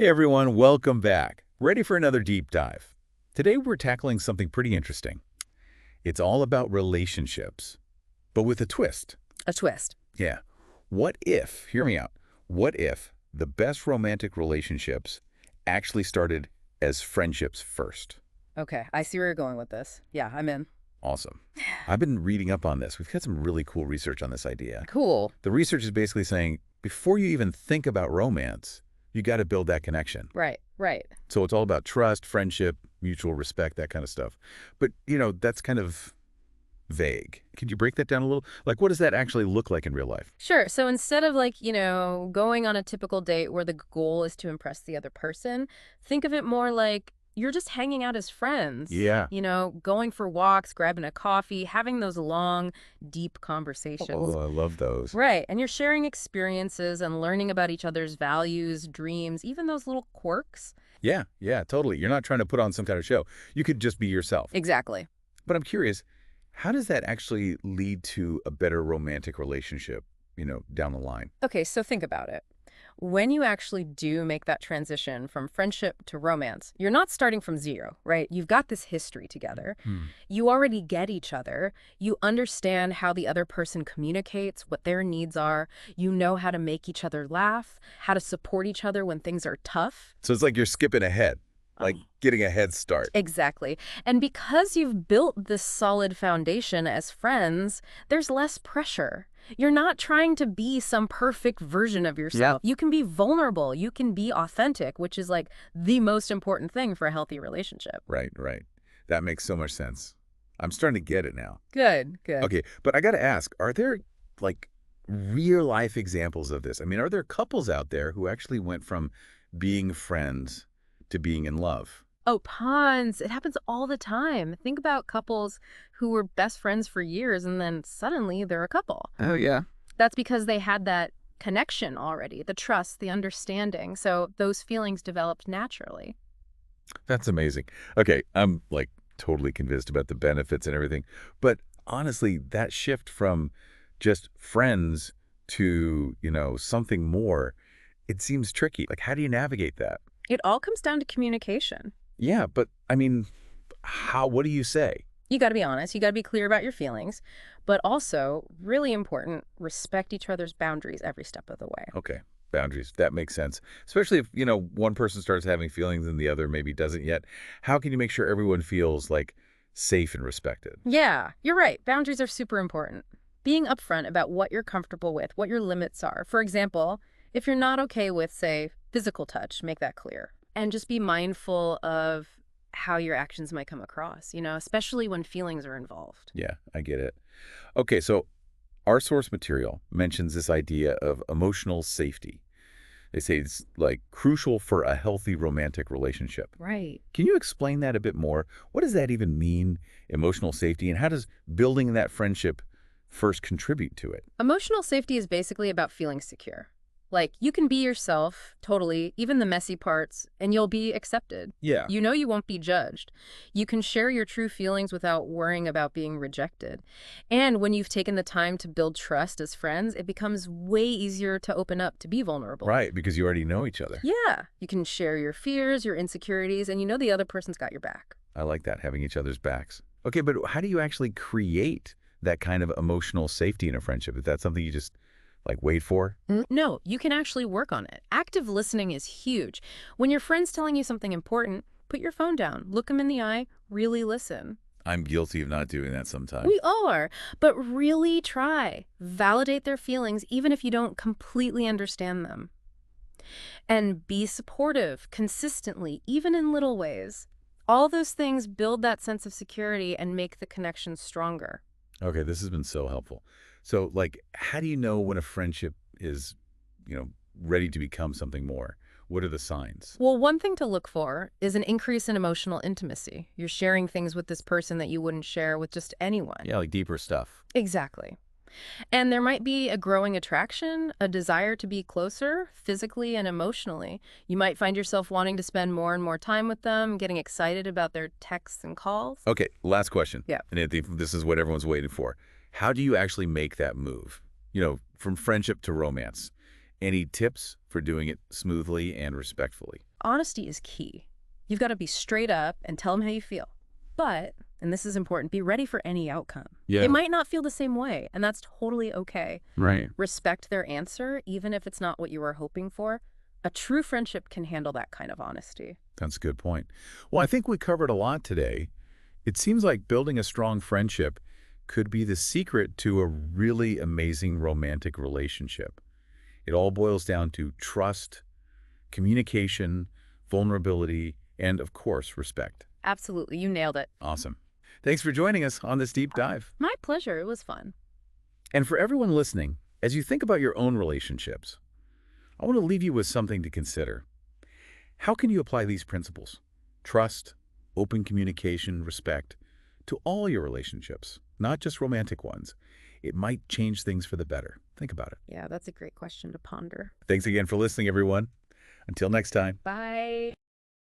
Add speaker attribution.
Speaker 1: Hey everyone, welcome back. Ready for another deep dive. Today we're tackling something pretty interesting. It's all about relationships, but with a twist.
Speaker 2: A twist.
Speaker 1: Yeah. What if, hear me out, what if the best romantic relationships actually started as friendships first?
Speaker 2: Okay, I see where you're going with this. Yeah, I'm in.
Speaker 1: Awesome. I've been reading up on this. We've got some really cool research on this idea.
Speaker 2: Cool.
Speaker 1: The research is basically saying before you even think about romance, you got to build that connection.
Speaker 2: Right, right.
Speaker 1: So it's all about trust, friendship, mutual respect, that kind of stuff. But, that's kind of vague. Can you break that down a little? Like, what does that actually look like in real life?
Speaker 2: Sure. So instead of going on a typical date where the goal is to impress the other person, think of it more like you're just hanging out as friends.
Speaker 1: Yeah.
Speaker 2: Going for walks, grabbing a coffee, having those long, deep conversations.
Speaker 1: Oh, I love those.
Speaker 2: Right. And you're sharing experiences and learning about each other's values, dreams, even those little quirks.
Speaker 1: Yeah, totally. You're not trying to put on some kind of show. You could just be yourself.
Speaker 2: Exactly.
Speaker 1: But I'm curious, how does that actually lead to a better romantic relationship, down the line?
Speaker 2: Okay, so think about it. When you actually do make that transition from friendship to romance, you're not starting from zero, right? You've got this history together.
Speaker 1: Hmm.
Speaker 2: You already get each other. You understand how the other person communicates, what their needs are. You know how to make each other laugh, how to support each other when things are tough.
Speaker 1: So it's like you're skipping ahead, like getting a head start.
Speaker 2: Exactly. And because you've built this solid foundation as friends, there's less pressure. You're not trying to be some perfect version of yourself. You can be vulnerable. You can be authentic, which is like the most important thing for a healthy relationship.
Speaker 1: Right. That makes so much sense. I'm starting to get it now.
Speaker 2: Good.
Speaker 1: Okay, but I got to ask, are there like real life examples of this? I mean, are there couples out there who actually went from being friends to being in love?
Speaker 2: Oh, tons. It happens all the time. Think about couples who were best friends for years and then suddenly they're a couple.
Speaker 1: Oh, yeah.
Speaker 2: That's because they had that connection already, the trust, the understanding. So those feelings developed naturally.
Speaker 1: That's amazing. Okay, I'm like totally convinced about the benefits and everything. But honestly, that shift from just friends to, something more, it seems tricky. Like, how do you navigate that?
Speaker 2: It all comes down to communication.
Speaker 1: Yeah, but I mean, what do you say?
Speaker 2: You got to be honest. You got to be clear about your feelings. But also, really important, respect each other's boundaries every step of the way.
Speaker 1: Okay, boundaries. That makes sense. Especially if, one person starts having feelings and the other maybe doesn't yet. How can you make sure everyone feels like safe and respected?
Speaker 2: Yeah, you're right. Boundaries are super important. Being upfront about what you're comfortable with, what your limits are. For example, if you're not okay with, say, physical touch, make that clear. And just be mindful of how your actions might come across, especially when feelings are involved.
Speaker 1: Yeah, I get it. Okay, so our source material mentions this idea of emotional safety. They say it's like crucial for a healthy romantic relationship.
Speaker 2: Right.
Speaker 1: Can you explain that a bit more? What does that even mean, emotional safety, and how does building that friendship first contribute to it?
Speaker 2: Emotional safety is basically about feeling secure. Like, you can be yourself, totally, even the messy parts, and you'll be accepted.
Speaker 1: Yeah.
Speaker 2: You know you won't be judged. You can share your true feelings without worrying about being rejected. And when you've taken the time to build trust as friends, it becomes way easier to open up, to be vulnerable.
Speaker 1: Right, because you already know each other.
Speaker 2: Yeah. You can share your fears, your insecurities, and you know the other person's got your back.
Speaker 1: I like that, having each other's backs. Okay, but how do you actually create that kind of emotional safety in a friendship? Is that something you just wait for?
Speaker 2: No, you can actually work on it. Active listening is huge. When your friend's telling you something important, put your phone down, look them in the eye, really listen.
Speaker 1: I'm guilty of not doing that sometimes.
Speaker 2: We all are, but really try. Validate their feelings even if you don't completely understand them. And be supportive consistently, even in little ways. All those things build that sense of security and make the connection stronger.
Speaker 1: Okay, this has been so helpful. So, how do you know when a friendship is, ready to become something more? What are the signs?
Speaker 2: Well, one thing to look for is an increase in emotional intimacy. You're sharing things with this person that you wouldn't share with just anyone.
Speaker 1: Yeah, like deeper stuff.
Speaker 2: Exactly. And there might be a growing attraction, a desire to be closer, physically and emotionally. You might find yourself wanting to spend more and more time with them, getting excited about their texts and calls.
Speaker 1: Okay, last question.
Speaker 2: Yeah.
Speaker 1: And I think this is what everyone's waiting for. How do you actually make that move, from friendship to romance? Any tips for doing it smoothly and respectfully?
Speaker 2: Honesty is key. You've got to be straight up and tell them how you feel. But, and this is important, be ready for any outcome.
Speaker 1: Yeah.
Speaker 2: They might not feel the same way, and that's totally okay.
Speaker 1: Right.
Speaker 2: Respect their answer, even if it's not what you were hoping for. A true friendship can handle that kind of honesty.
Speaker 1: That's a good point. Well, I think we covered a lot today. It seems like building a strong friendship could be the secret to a really amazing romantic relationship. It all boils down to trust, communication, vulnerability, and, of course, respect.
Speaker 2: Absolutely, you nailed it.
Speaker 1: Awesome. Thanks for joining us on this deep dive.
Speaker 2: My pleasure. It was fun.
Speaker 1: And for everyone listening, as you think about your own relationships, I want to leave you with something to consider. How can you apply these principles? Trust, open communication, respect, to all your relationships, not just romantic ones. It might change things for the better. Think about it.
Speaker 2: Yeah, that's a great question to ponder.
Speaker 1: Thanks again for listening, everyone. Until next time.
Speaker 2: Bye.